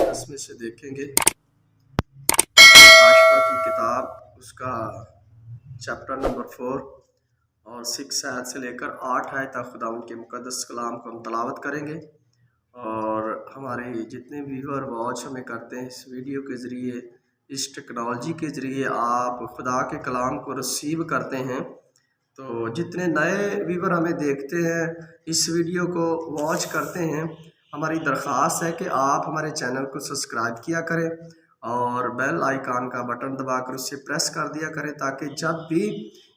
मुक़द्दस में से देखेंगे। काशिफ़ा की किताब उसका चैप्टर नंबर 4 और 6 आयत से लेकर 8 आयत तक खुदावंद के मुक़द्दस कलाम को हम तलावत करेंगे। और हमारे जितने व्यूअर वॉच हमें करते हैं इस वीडियो के ज़रिए, इस टेक्नोलॉजी के ज़रिए आप खुदा के कलाम को रिसीव करते हैं। तो जितने नए व्यूअर हमें देखते हैं, इस वीडियो को वॉच करते हैं, हमारी दरख्वास्त है कि आप हमारे चैनल को सब्सक्राइब किया करें और बेल आइकन का बटन दबाकर उसे प्रेस कर दिया करें, ताकि जब भी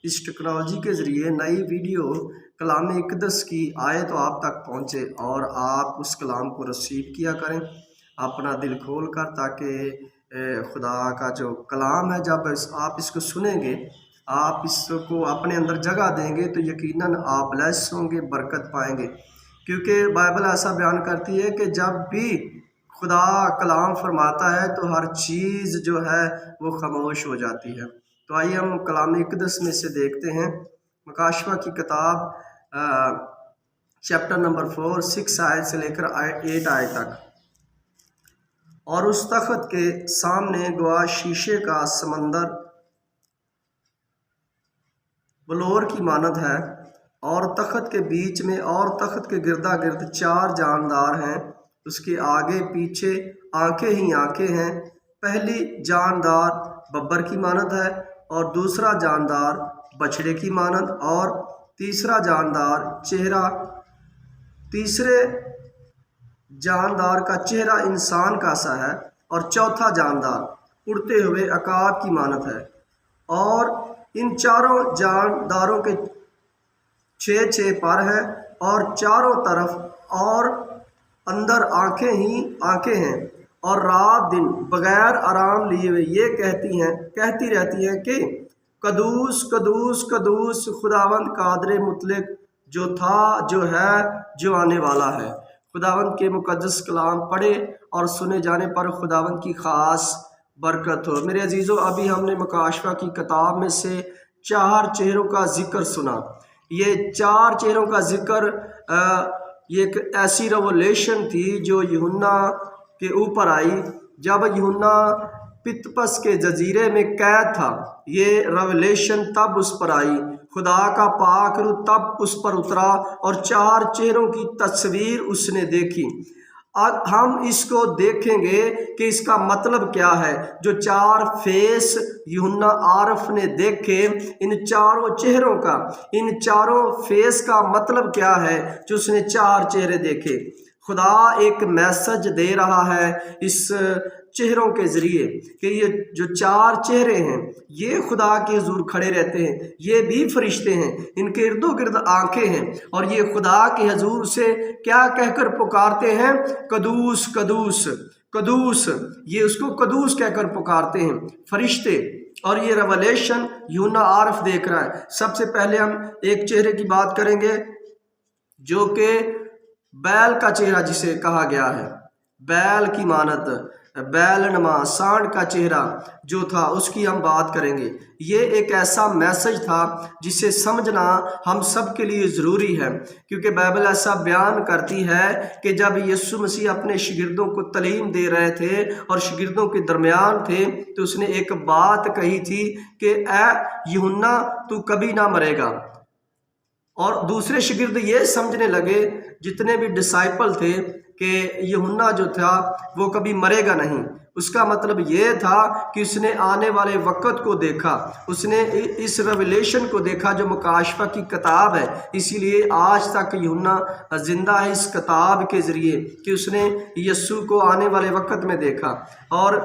इस टेक्नोलॉजी के ज़रिए नई वीडियो कलाम इक़द्दस की आए तो आप तक पहुँचे और आप उस कलाम को रिसीव किया करें अपना दिल खोल कर, ताकि खुदा का जो कलाम है जब आप इसको सुनेंगे, आप इसको अपने अंदर जगह देंगे तो यकीनन आप ब्लेस होंगे, बरकत पाएंगे। क्योंकि बाइबल ऐसा बयान करती है कि जब भी खुदा कलाम फरमाता है तो हर चीज़ जो है वो खामोश हो जाती है। तो आइए हम कलाम इक़द्दस में से देखते हैं। काशिफ़ा की किताब चैप्टर नंबर 4 6 आयत से लेकर 8 आयत तक। और उस तख्त के सामने गवा शीशे का समंदर बलौर की मानद है, और तख्त के बीच में और तख्त के गिरदा गिर्द 4 जानदार हैं। उसके आगे पीछे आंखें ही आंखें हैं। पहली जानदार बब्बर की मानद है, और दूसरा जानदार बछड़े की मानद, और तीसरा जानदार चेहरा, तीसरे जानदार का चेहरा इंसान का सा है, और चौथा जानदार उड़ते हुए अकाब की मानद है। और इन चारों जानदारों के 6 पर हैं, और चारों तरफ और अंदर आंखें ही आंखें हैं, और रात दिन बगैर आराम लिए हुए ये कहती रहती हैं कि कदूस कदूस कदूस खुदावंद कादर मुतलक, जो था, जो है, जो आने वाला है। खुदावंद के मुक़द्दस कलाम पढ़े और सुने जाने पर खुदावंद की ख़ास बरकत हो। मेरे अजीज़ों, अभी हमने काशिफ़ा की किताब में से 4 चेहरों का जिक्र सुना। ये 4 चेहरों का जिक्र ये एक ऐसी रेवलेशन थी जो यूहन्ना के ऊपर आई जब यूहन्ना पितपस के जजीरे में कैद था। ये रेवलेशन तब उस पर आई, खुदा का पाक रूह तब उस पर उतरा और 4 चेहरों की तस्वीर उसने देखी। अब हम इसको देखेंगे कि इसका मतलब क्या है। जो 4 फेस यूहन्ना आरफ ने देखे, इन चारों चेहरों का, इन चारों फेस का मतलब क्या है जो उसने 4 चेहरे देखे। खुदा एक मैसेज दे रहा है इस चेहरों के ज़रिए कि ये जो 4 चेहरे हैं ये खुदा के हुजूर खड़े रहते हैं, ये भी फरिश्ते हैं, इनके इर्दो गिर्द आंखें हैं, और ये खुदा के हुजूर से क्या कहकर पुकारते हैं? कदूस कदूस कदूस। ये उसको कदूस कहकर पुकारते हैं फरिश्ते। और ये रेवलेशन यूहन्ना आरफ देख रहा है। सबसे पहले हम एक चेहरे की बात करेंगे जो कि बैल का चेहरा जिसे कहा गया है, बैल की मानद, बैल नमा सांड का चेहरा जो था उसकी हम बात करेंगे। ये एक ऐसा मैसेज था जिसे समझना हम सब के लिए ज़रूरी है, क्योंकि बाइबल ऐसा बयान करती है कि जब यीशु मसीह अपने शागिर्दों को तालीम दे रहे थे और शागिर्दों के दरमियान थे तो उसने एक बात कही थी कि ए यूहन्ना, तू कभी ना मरेगा। और दूसरे शागिर्द ये समझने लगे, जितने भी डिसाइपल थे, कि यूहन्ना जो था वो कभी मरेगा नहीं। उसका मतलब ये था कि उसने आने वाले वक़्त को देखा, उसने इस रेवलेशन को देखा जो काशिफ़ा की किताब है। इसीलिए आज तक यूहन्ना ज़िंदा है इस किताब के ज़रिए कि उसने यीशु को आने वाले वक़्त में देखा। और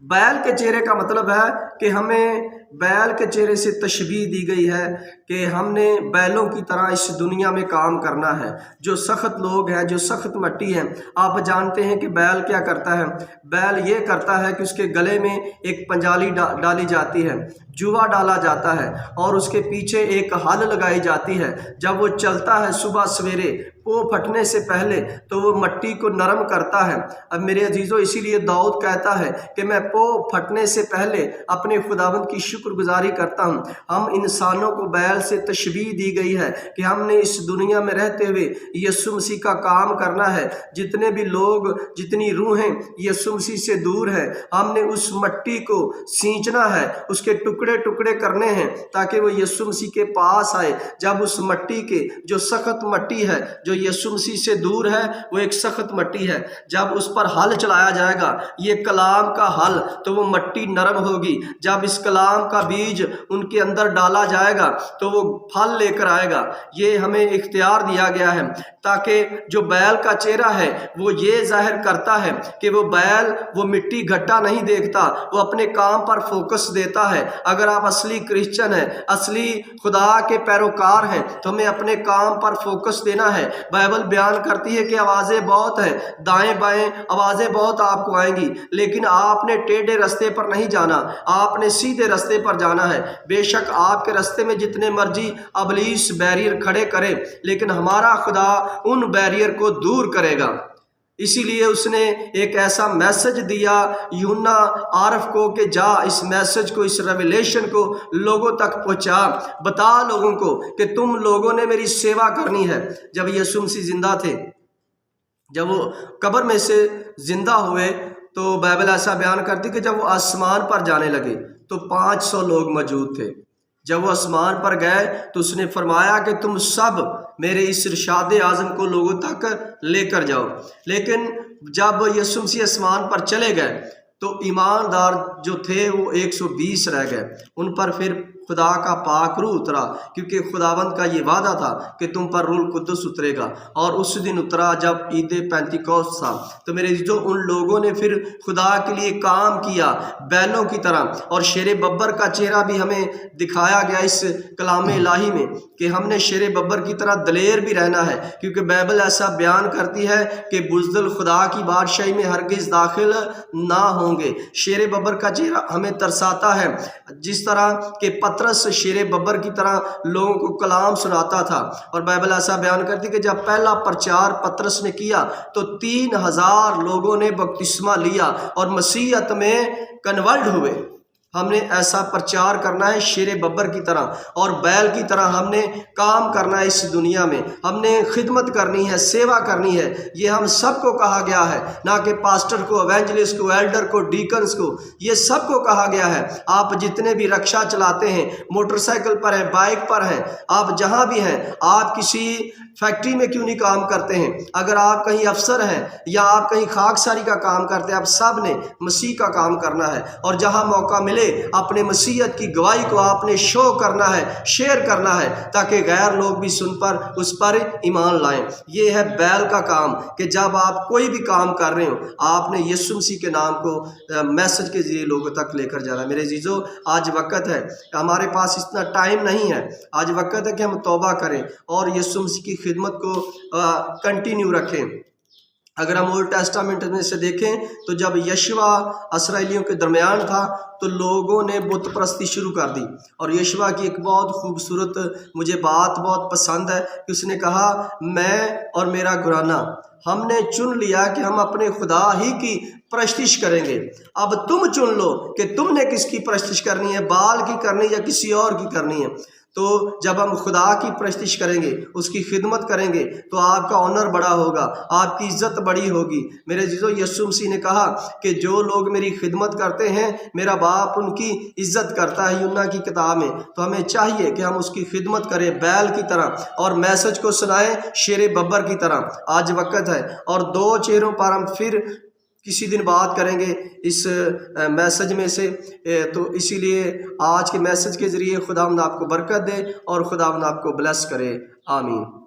बैल के चेहरे का मतलब है कि हमें बैल के चेहरे से तशबीह दी गई है कि हमने बैलों की तरह इस दुनिया में काम करना है। जो सख्त लोग हैं, जो सख्त मट्टी हैं, आप जानते हैं कि बैल क्या करता है। बैल ये करता है कि उसके गले में एक पंजाली डाली जाती है जुआ डाला जाता है और उसके पीछे एक हल लगाई जाती है। जब वो चलता है सुबह सवेरे पो फटने से पहले तो वो मट्टी को नरम करता है। अब मेरे अजीज़ों, इसीलिए दाऊद कहता है कि मैं पो फटने से पहले अपने खुदावंद की शुक्रगुजारी करता हूँ। हम इंसानों को बैल से तशबीह दी गई है कि हमने इस दुनिया में रहते हुए यीशु मसीह का काम करना है। जितने भी लोग, जितनी रूहें यीशु मसीह से दूर हैं, हमने उस मट्टी को सींचना है, उसके टुकड़े टुकड़े करने हैं ताकि वो यीशु मसीह के पास आए। जब उस मट्टी के, जो सख्त मट्टी है, जो यीशु मसीह से दूर है, वो एक सख्त मट्टी है, जब उस पर हल चलाया जाएगा, ये कलाम का हल, तो वो मट्टी नरम होगी। जब इस कलाम का बीज उनके अंदर डाला जाएगा तो वो फल लेकर आएगा। ये हमें इख्तियार दिया गया है ताकि जो बैल का चेहरा है वो ये जाहिर करता है कि वो बैल वो मिट्टी घट्टा नहीं देखता, वो अपने काम पर फोकस देता है। अगर आप असली क्रिश्चियन हैं, असली खुदा के पैरोकार हैं, तो हमें अपने काम पर फोकस देना है। बाइबल बयान करती है कि आवाज़ें बहुत हैं, दाएं बाएं आवाज़ें बहुत आपको आएंगी, लेकिन आपने टेढ़े रास्ते पर नहीं जाना, आपने सीधे रास्ते पर जाना है। बेशक आपके रास्ते में जितने मर्जी अबलीस बैरियर खड़े करे, लेकिन हमारा खुदा उन बैरियर को दूर करेगा। इसीलिए उसने एक ऐसा मैसेज दिया यूहन्ना आरफ को कि जा इस मैसेज को, इस रेवलेशन को लोगों तक पहुंचा, बता लोगों को कि तुम लोगों ने मेरी सेवा करनी है। जब यीशु मसीह जिंदा थे, जब वो कब्र में से जिंदा हुए, तो बाइबल ऐसा बयान करती कि जब वो आसमान पर जाने लगे तो 500 लोग मौजूद थे। जब वो आसमान पर गए तो उसने फरमाया कि तुम सब मेरे इस इरशाद आज़म को लोगों तक लेकर जाओ। लेकिन जब यीशु मसीह आसमान पर चले गए तो ईमानदार जो थे वो 120 रह गए। उन पर फिर खुदा का पाक रूह उतरा, क्योंकि खुदावंद का ये वादा था कि तुम पर रूह कुद्दुस उतरेगा, और उस दिन उतरा जब ईद पेंतिकोस्त था। तो मेरे जो उन लोगों ने फिर खुदा के लिए काम किया बैलों की तरह, और शेर बब्बर का चेहरा भी हमें दिखाया गया इस कलाम इलाही में कि हमने शेर बब्बर की तरह दलेर भी रहना है, क्योंकि बाइबल ऐसा बयान करती है कि बुज़दिल खुदा की बादशाही में हरगिज़ दाखिल ना होंगे। शेर बब्बर का चेहरा हमें तरसाता है, जिस तरह के पतरस शेर बब्बर की तरह लोगों को कलाम सुनाता था। और बाइबल ऐसा बयान करती है कि जब पहला प्रचार पतरस ने किया तो 3000 लोगों ने बपतिस्मा लिया और मसीहत में कन्वर्ट हुए। हमने ऐसा प्रचार करना है शेर बब्बर की तरह, और बैल की तरह हमने काम करना है इस दुनिया में। हमने खिदमत करनी है, सेवा करनी है। ये हम सबको कहा गया है, ना कि पास्टर को, एवेंजलिस्ट को, एल्डर को, डीकन्स को, ये सबको कहा गया है। आप जितने भी रिक्शा चलाते हैं, मोटरसाइकिल पर हैं, बाइक पर हैं, आप जहाँ भी हैं, आप किसी फैक्ट्री में क्यों नहीं काम करते हैं? अगर आप कहीं अफसर हैं या आप कहीं खाकसारी का काम करते हैं, आप सब ने मसीह का काम करना है। और जहाँ मौका मिले अपने मसीहत की गवाही को आपने शो करना है, शेयर करना है, ताकि गैर लोग भी सुन पर उस पर ईमान लाएं। ये है बैल का काम कि जब आप कोई भी काम कर रहे हो, आपने यीशु मसीह के नाम को मैसेज के जरिए लोगों तक लेकर जाना। मेरे अजीजों, आज वक्त है, हमारे पास इतना टाइम नहीं है, आज वक्त है कि हम तौबा करें और यीशु मसीह की खिदमत को कंटिन्यू रखें। अगर हम ओल्ड टेस्टामेंट में से देखें तो जब यशवा इसराइलियों के दरमियान था तो लोगों ने बुत परस्ती शुरू कर दी। और यशवा की एक बहुत खूबसूरत मुझे बात बहुत पसंद है कि उसने कहा, मैं और मेरा घराना हमने चुन लिया कि हम अपने खुदा ही की परस्तिश करेंगे। अब तुम चुन लो कि तुमने किसकी परस्तिश करनी है, बाल की करनी है या किसी और की करनी है। तो जब हम खुदा की परस्तिश करेंगे, उसकी खिदमत करेंगे, तो आपका ऑनर बड़ा होगा, आपकी इज्जत बड़ी होगी। मेरे जीजो, यीशु मसीह ने कहा कि जो लोग मेरी खिदमत करते हैं, मेरा बाप उनकी इज्जत करता है, यूहन्ना की किताब में। तो हमें चाहिए कि हम उसकी खिदमत करें बैल की तरह, और मैसेज को सुनाएं शेर बब्बर की तरह। आज वक्त है, और 2 चेहरों पर हम फिर किसी दिन बात करेंगे इस मैसेज में से। तो इसीलिए आज के मैसेज के ज़रिए खुदावंद आपको बरकत दे और खुदावंद आपको ब्लेस करे। आमीन।